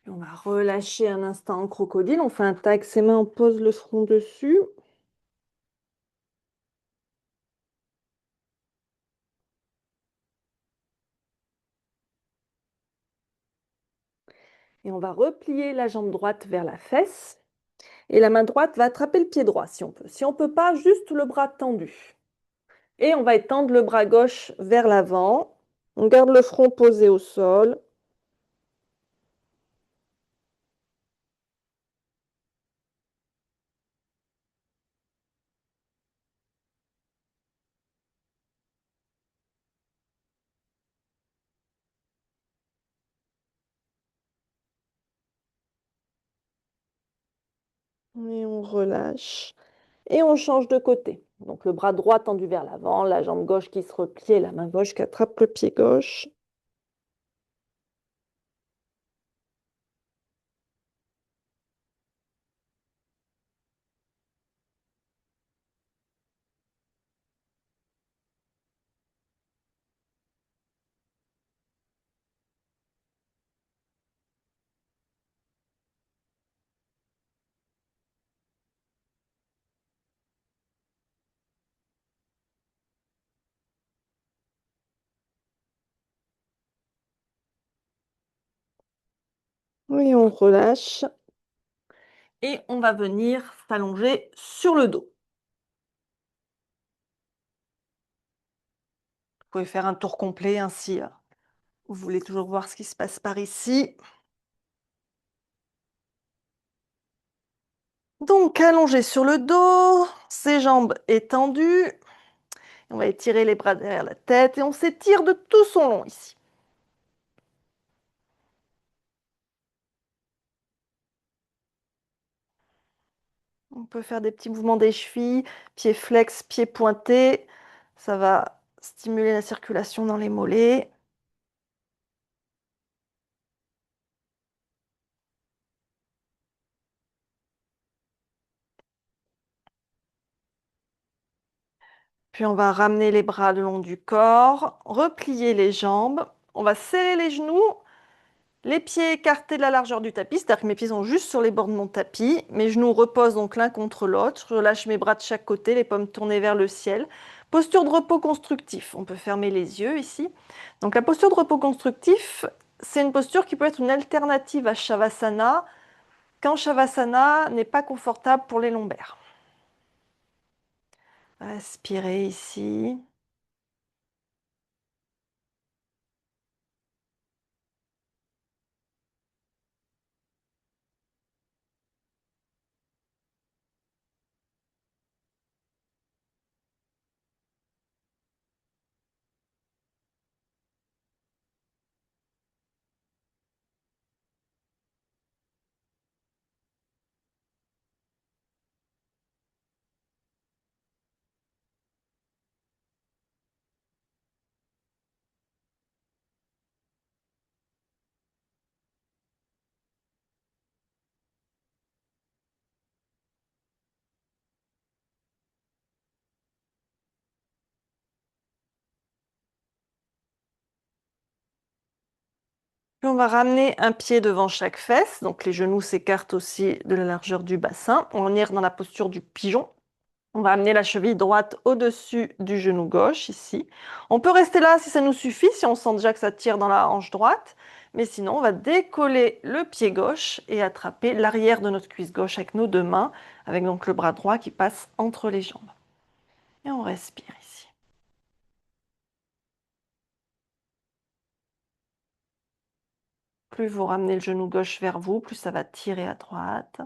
Et on va relâcher un instant en crocodile, on fait un tas avec ses mains, on pose le front dessus. Et on va replier la jambe droite vers la fesse. Et la main droite va attraper le pied droit si on peut. Si on ne peut pas, juste le bras tendu. Et on va étendre le bras gauche vers l'avant. On garde le front posé au sol. Et on relâche. Et on change de côté. Donc le bras droit tendu vers l'avant, la jambe gauche qui se replie et la main gauche qui attrape le pied gauche. Et on relâche. Et on va venir s'allonger sur le dos. Vous pouvez faire un tour complet ainsi. Vous voulez toujours voir ce qui se passe par ici. Donc, allongé sur le dos, ses jambes étendues. On va étirer les bras derrière la tête et on s'étire de tout son long ici. On peut faire des petits mouvements des chevilles, pieds flex, pieds pointés. Ça va stimuler la circulation dans les mollets. Puis on va ramener les bras le long du corps, replier les jambes. On va serrer les genoux, les pieds écartés de la largeur du tapis, c'est-à-dire que mes pieds sont juste sur les bords de mon tapis. Mes genoux reposent donc l'un contre l'autre. Je relâche mes bras de chaque côté, les paumes tournées vers le ciel. Posture de repos constructif. On peut fermer les yeux ici. Donc la posture de repos constructif, c'est une posture qui peut être une alternative à Shavasana quand Shavasana n'est pas confortable pour les lombaires. Respirez ici. Puis on va ramener un pied devant chaque fesse, donc les genoux s'écartent aussi de la largeur du bassin. On va venir dans la posture du pigeon. On va amener la cheville droite au-dessus du genou gauche, ici. On peut rester là si ça nous suffit, si on sent déjà que ça tire dans la hanche droite. Mais sinon, on va décoller le pied gauche et attraper l'arrière de notre cuisse gauche avec nos deux mains, avec donc le bras droit qui passe entre les jambes. Et on respire ici. Plus vous ramenez le genou gauche vers vous, plus ça va tirer à droite.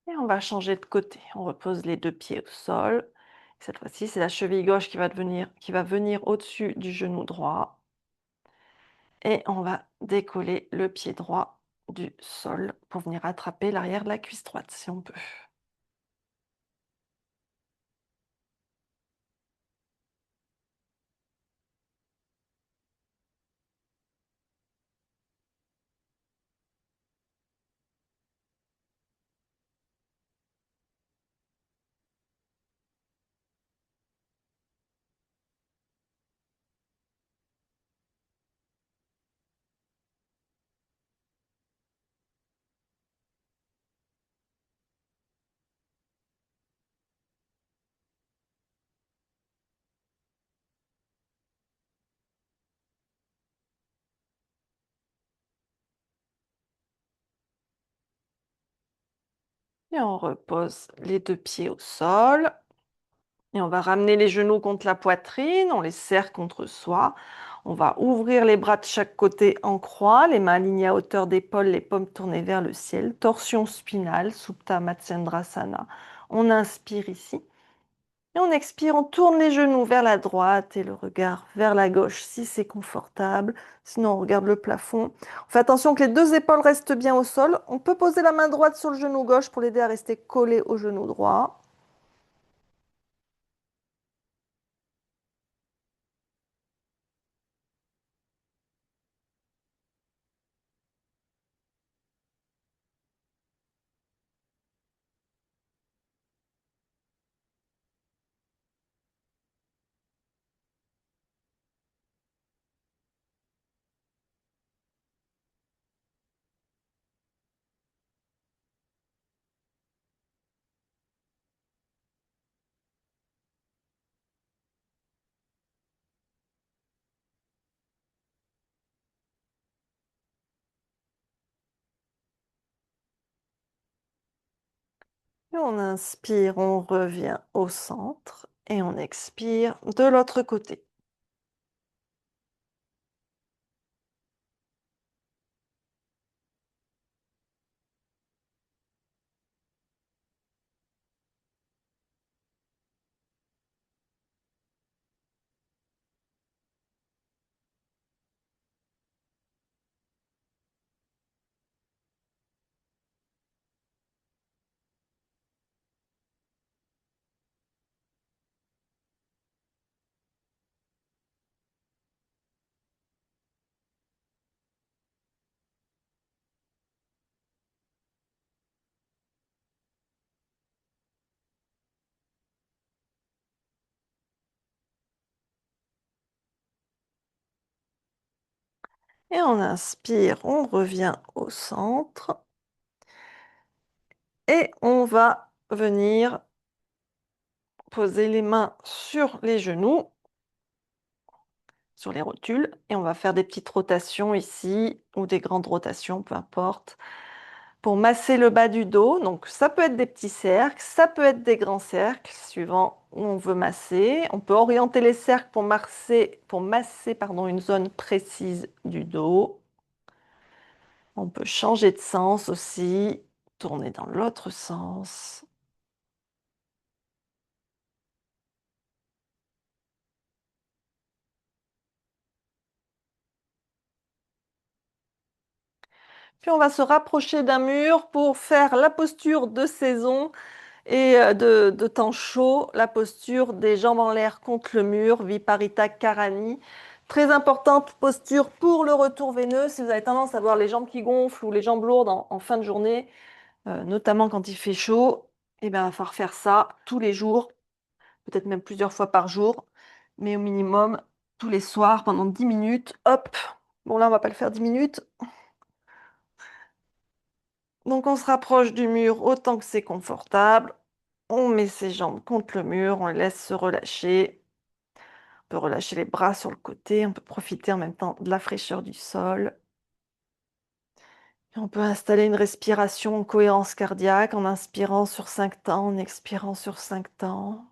Et on va changer de côté. On repose les deux pieds au sol. Cette fois-ci, c'est la cheville gauche qui va venir au-dessus du genou droit. Et on va décoller le pied droit du sol pour venir attraper l'arrière de la cuisse droite, si on peut. Et on repose les deux pieds au sol. Et on va ramener les genoux contre la poitrine, on les serre contre soi. On va ouvrir les bras de chaque côté en croix, les mains alignées à hauteur d'épaule, les paumes tournées vers le ciel. Torsion spinale, Supta Matsyendrasana. On inspire ici. Et on expire, on tourne les genoux vers la droite et le regard vers la gauche si c'est confortable. Sinon, on regarde le plafond. On fait attention que les deux épaules restent bien au sol. On peut poser la main droite sur le genou gauche pour l'aider à rester collé au genou droit. Et on inspire, on revient au centre et on expire de l'autre côté. Et on inspire, on revient au centre et on va venir poser les mains sur les genoux, sur les rotules, et on va faire des petites rotations ici ou des grandes rotations, peu importe, pour masser le bas du dos. Donc ça peut être des petits cercles, ça peut être des grands cercles, suivant où on veut masser. On peut orienter les cercles pour masser, pardon, une zone précise du dos. On peut changer de sens aussi, tourner dans l'autre sens. Puis on va se rapprocher d'un mur pour faire la posture de saison et de temps chaud, la posture des jambes en l'air contre le mur, Viparita Karani. Très importante posture pour le retour veineux. Si vous avez tendance à avoir les jambes qui gonflent ou les jambes lourdes en fin de journée, notamment quand il fait chaud, eh ben, il va falloir faire ça tous les jours, peut-être même plusieurs fois par jour, mais au minimum tous les soirs pendant 10 minutes. Hop! Bon, là, on va pas le faire 10 minutes. Donc, on se rapproche du mur autant que c'est confortable. On met ses jambes contre le mur, on les laisse se relâcher. On peut relâcher les bras sur le côté, on peut profiter en même temps de la fraîcheur du sol. Et on peut installer une respiration en cohérence cardiaque en inspirant sur 5 temps, en expirant sur 5 temps.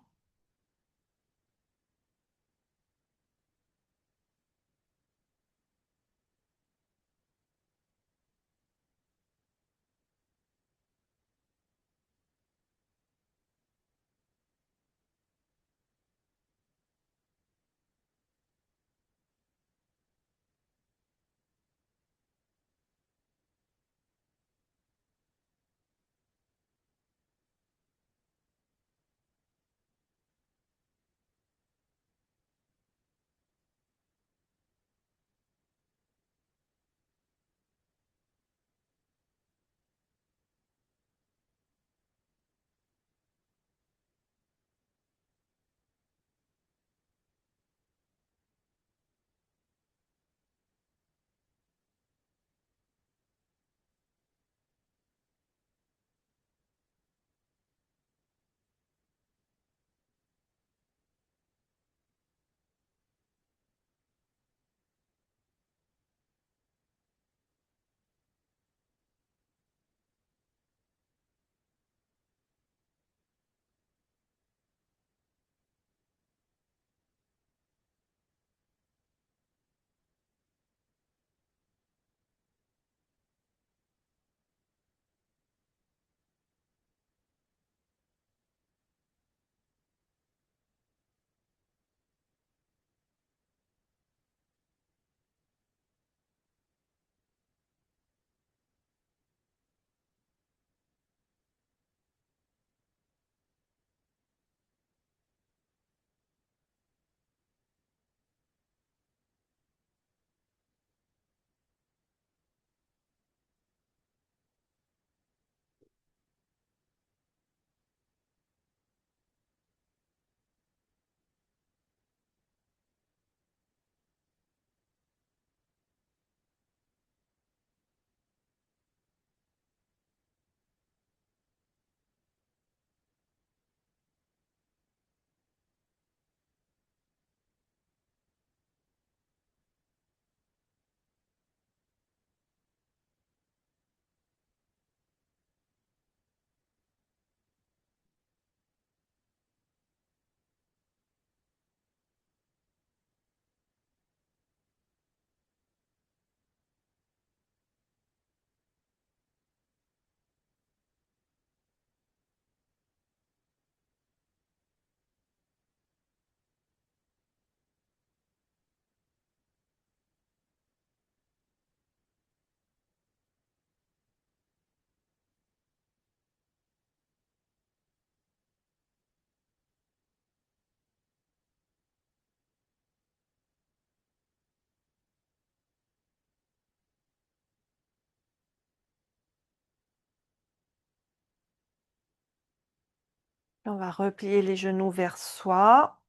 On va replier les genoux vers soi,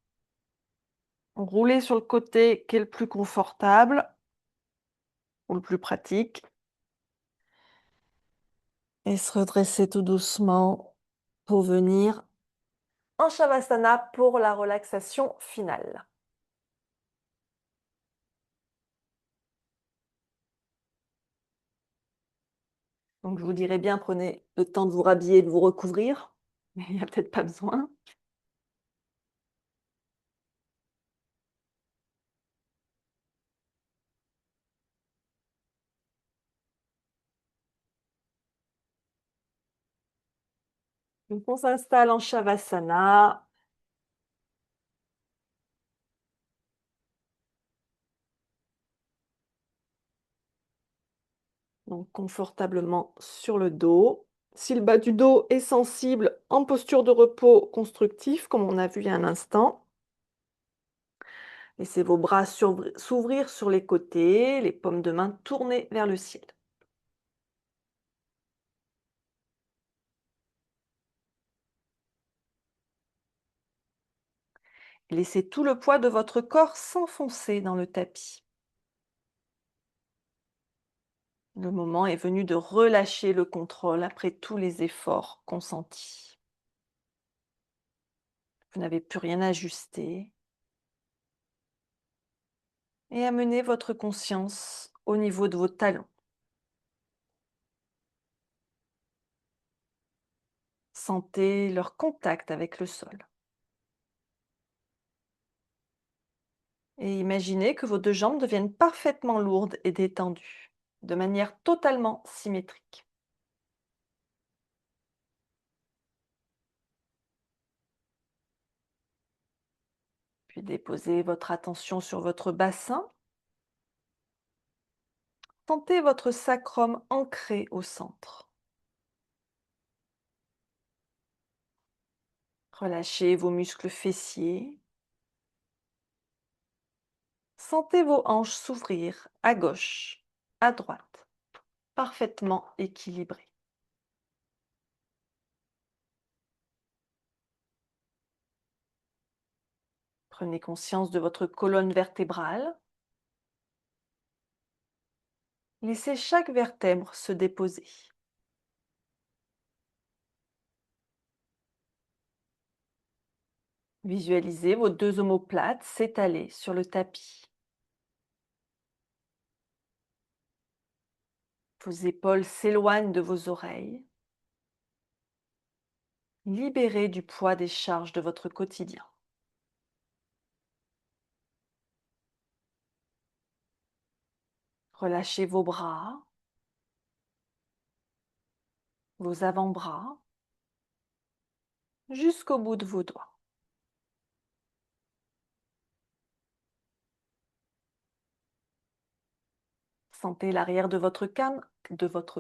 rouler sur le côté qui est le plus confortable ou le plus pratique et se redresser tout doucement pour venir en Shavasana pour la relaxation finale. Donc je vous dirais bien, prenez le temps de vous rhabiller et de vous recouvrir, mais il n'y a peut-être pas besoin. Donc on s'installe en Shavasana. Donc confortablement sur le dos. Si le bas du dos est sensible, en posture de repos constructif, comme on a vu il y a un instant. Laissez vos bras s'ouvrir sur les côtés, les paumes de main tournées vers le ciel. Laissez tout le poids de votre corps s'enfoncer dans le tapis. Le moment est venu de relâcher le contrôle après tous les efforts consentis. Vous n'avez plus rien à ajuster. Et amenez votre conscience au niveau de vos talons. Sentez leur contact avec le sol. Et imaginez que vos deux jambes deviennent parfaitement lourdes et détendues, de manière totalement symétrique. Puis déposez votre attention sur votre bassin. Sentez votre sacrum ancré au centre. Relâchez vos muscles fessiers. Sentez vos hanches s'ouvrir à gauche, à droite, parfaitement équilibrées. Prenez conscience de votre colonne vertébrale. Laissez chaque vertèbre se déposer. Visualisez vos deux omoplates s'étaler sur le tapis. Vos épaules s'éloignent de vos oreilles. Libérez du poids des charges de votre quotidien. Relâchez vos bras, vos avant-bras, jusqu'au bout de vos doigts. Sentez l'arrière de votre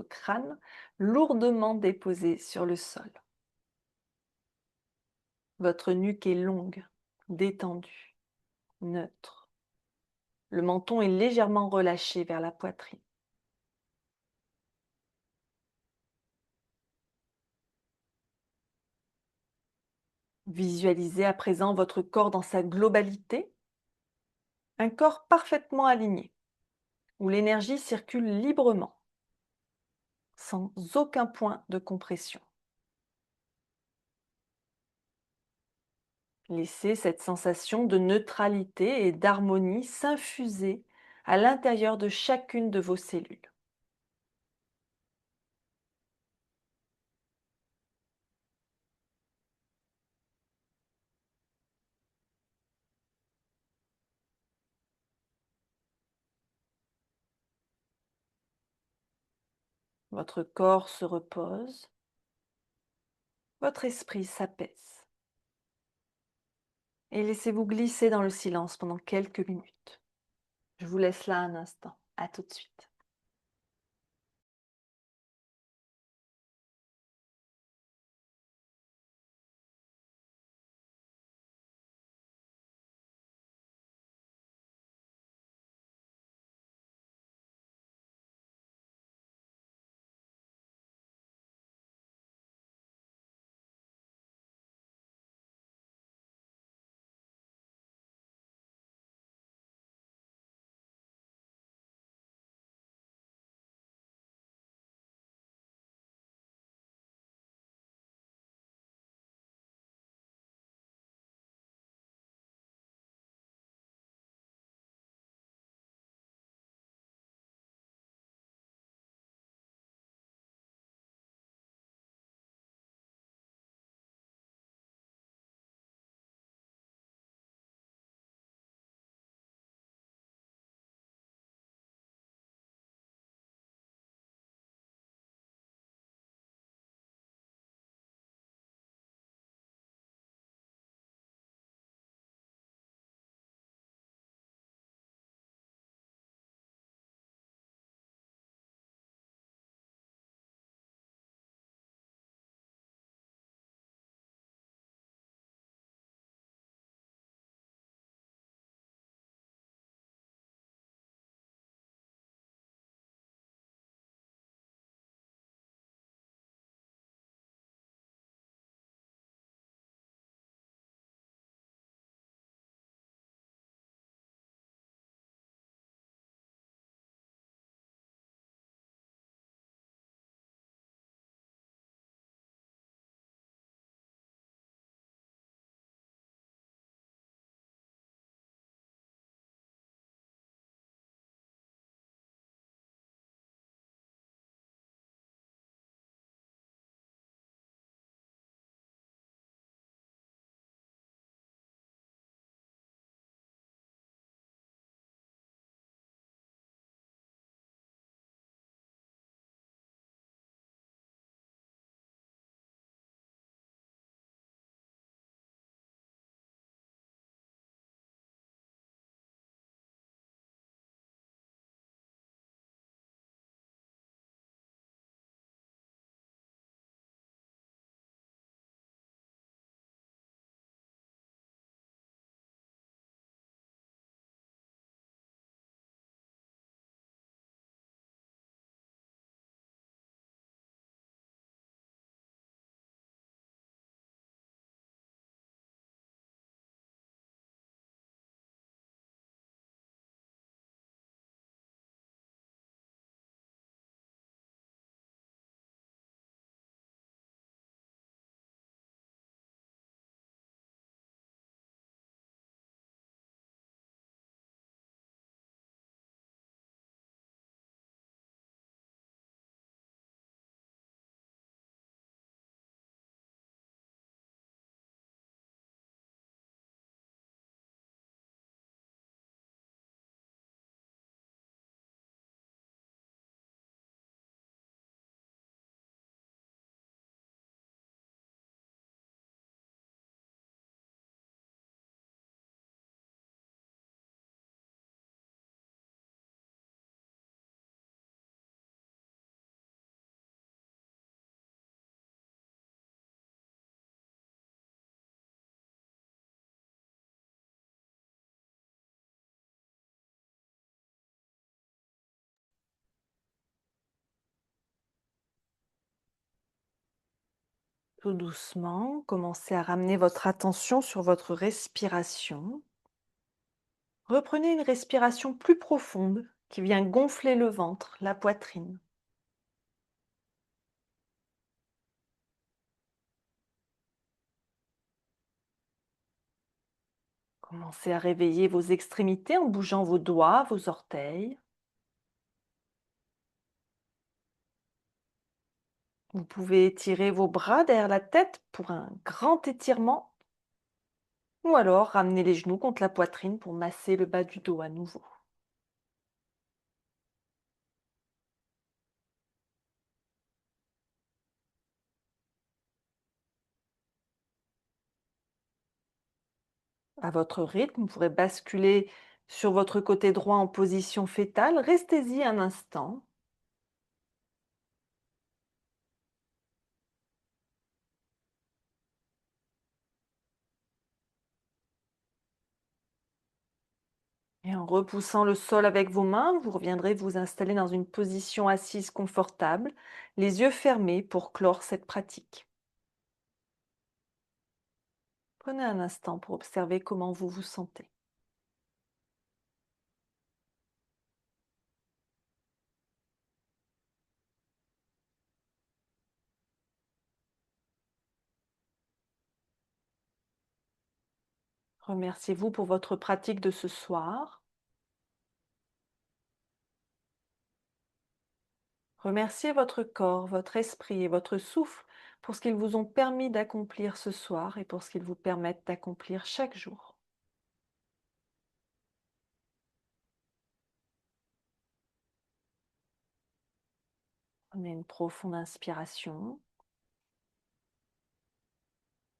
crâne lourdement déposé sur le sol. Votre nuque est longue, détendue, neutre. Le menton est légèrement relâché vers la poitrine. Visualisez à présent votre corps dans sa globalité, un corps parfaitement aligné, où l'énergie circule librement, sans aucun point de compression. Laissez cette sensation de neutralité et d'harmonie s'infuser à l'intérieur de chacune de vos cellules. Votre corps se repose, votre esprit s'apaise. Et laissez-vous glisser dans le silence pendant quelques minutes. Je vous laisse là un instant. À tout de suite. Tout doucement, commencez à ramener votre attention sur votre respiration. Reprenez une respiration plus profonde qui vient gonfler le ventre, la poitrine. Commencez à réveiller vos extrémités en bougeant vos doigts, vos orteils. Vous pouvez étirer vos bras derrière la tête pour un grand étirement ou alors ramener les genoux contre la poitrine pour masser le bas du dos à nouveau. À votre rythme, vous pourrez basculer sur votre côté droit en position fétale. Restez-y un instant. Et en repoussant le sol avec vos mains, vous reviendrez vous installer dans une position assise confortable, les yeux fermés pour clore cette pratique. Prenez un instant pour observer comment vous vous sentez. Remerciez-vous pour votre pratique de ce soir. Remerciez votre corps, votre esprit et votre souffle pour ce qu'ils vous ont permis d'accomplir ce soir et pour ce qu'ils vous permettent d'accomplir chaque jour. Prenez une profonde inspiration.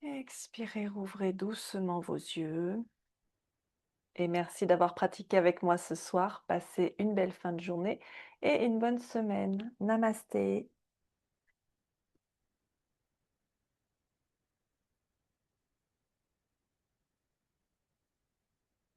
Expirez, rouvrez doucement vos yeux. Et merci d'avoir pratiqué avec moi ce soir. Passez une belle fin de journée et une bonne semaine. Namasté.